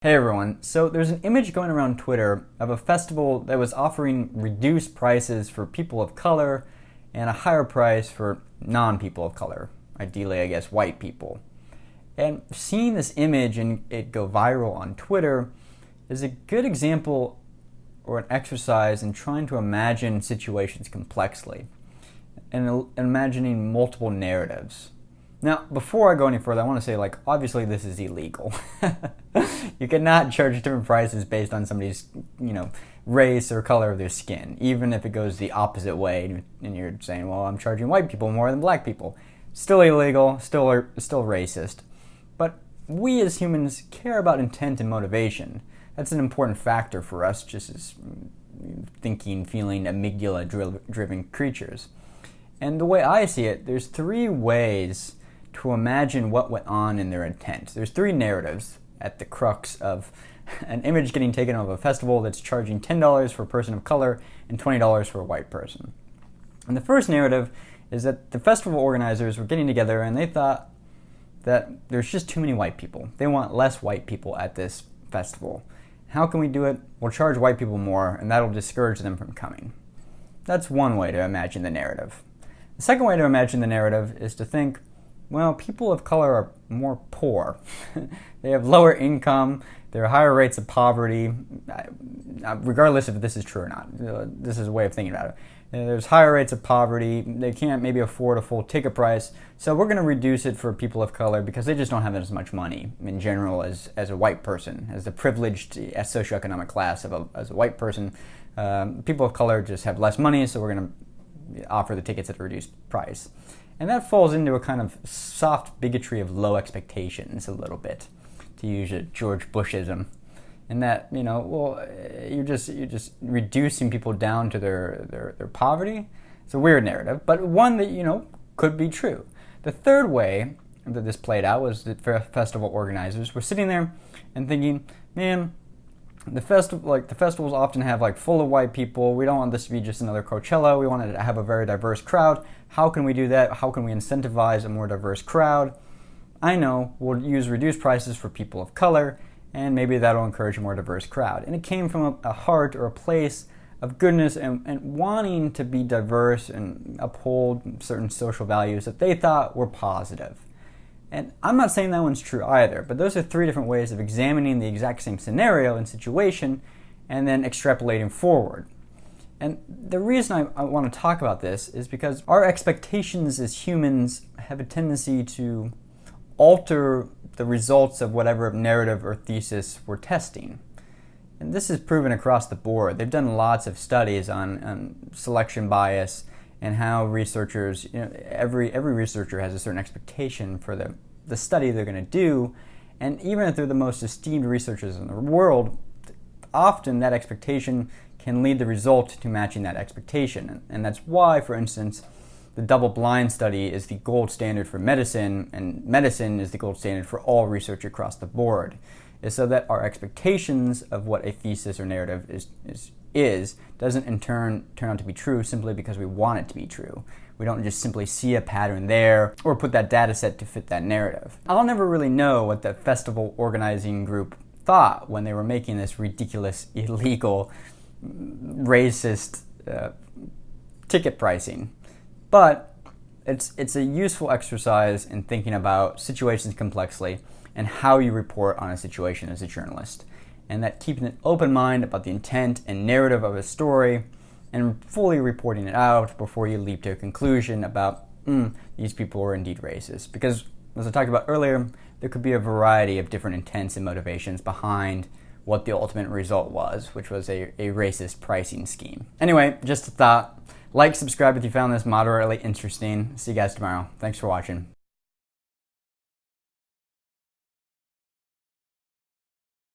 Hey everyone, so there's an image going around Twitter of a festival that was offering reduced prices for people of color and a higher price for non-people of color, ideally I guess white people. And seeing this image and it go viral on Twitter is a good example or an exercise in trying to imagine situations complexly and imagining multiple narratives. Now, before I go any further, I want to say, obviously this is illegal. You cannot charge different prices based on somebody's, race or color of their skin, even if it goes the opposite way and you're saying, well, I'm charging white people more than black people. Still illegal, still racist. But we as humans care about intent and motivation. That's an important factor for us, just as thinking, feeling, amygdala-driven creatures. And the way I see it, there's three ways to imagine what went on in their intent. There's three narratives at the crux of an image getting taken of a festival that's charging $10 for a person of color and $20 for a white person. And the first narrative is that the festival organizers were getting together and they thought that there's just too many white people. They want less white people at this festival. How can we do it? We'll charge white people more and that'll discourage them from coming. That's one way to imagine the narrative. The second way to imagine the narrative is to think, well, people of color are more poor. They have lower income, there are higher rates of poverty, regardless if this is true or not. This is a way of thinking about it. There's higher rates of poverty, they can't maybe afford a full ticket price, so we're going to reduce it for people of color because they just don't have as much money in general as a white person, as the privileged socioeconomic class as a white person. People of color just have less money, so we're going to offer the tickets at a reduced price. And that falls into a kind of soft bigotry of low expectations a little bit, to use a George Bushism. And that, you're just reducing people down to their poverty. It's a weird narrative, but one that, could be true. The third way that this played out was that festival organizers were sitting there and thinking, man, the festivals often have full of white people. We don't want this to be just another Coachella. We want it to have a very diverse crowd. How can we do that? How can we incentivize a more diverse crowd? I know, we'll use reduced prices for people of color, and maybe that'll encourage a more diverse crowd. And it came from a heart or a place of goodness and wanting to be diverse and uphold certain social values that they thought were positive. And I'm not saying that one's true either, but those are three different ways of examining the exact same scenario and situation and then extrapolating forward. And the reason I want to talk about this is because our expectations as humans have a tendency to alter the results of whatever narrative or thesis we're testing. And this is proven across the board. They've done lots of studies on selection bias and how researchers, every researcher has a certain expectation for the study they're going to do. And even if they're the most esteemed researchers in the world, often that expectation can lead the result to matching that expectation. And that's why, for instance, the double-blind study is the gold standard for medicine, and medicine is the gold standard for all research across the board, is so that our expectations of what a thesis or narrative is doesn't in turn out to be true simply because we want it to be true. We don't just simply see a pattern there or put that data set to fit that narrative. I'll never really know what the festival organizing group thought when they were making this ridiculous, illegal, racist ticket pricing. But it's a useful exercise in thinking about situations complexly and how you report on a situation as a journalist. And that keeping an open mind about the intent and narrative of a story and fully reporting it out before you leap to a conclusion about, these people are indeed racist. Because, as I talked about earlier, there could be a variety of different intents and motivations behind what the ultimate result was, which was a racist pricing scheme. Anyway, just a thought. Like, subscribe if you found this moderately interesting. See you guys tomorrow. Thanks for watching.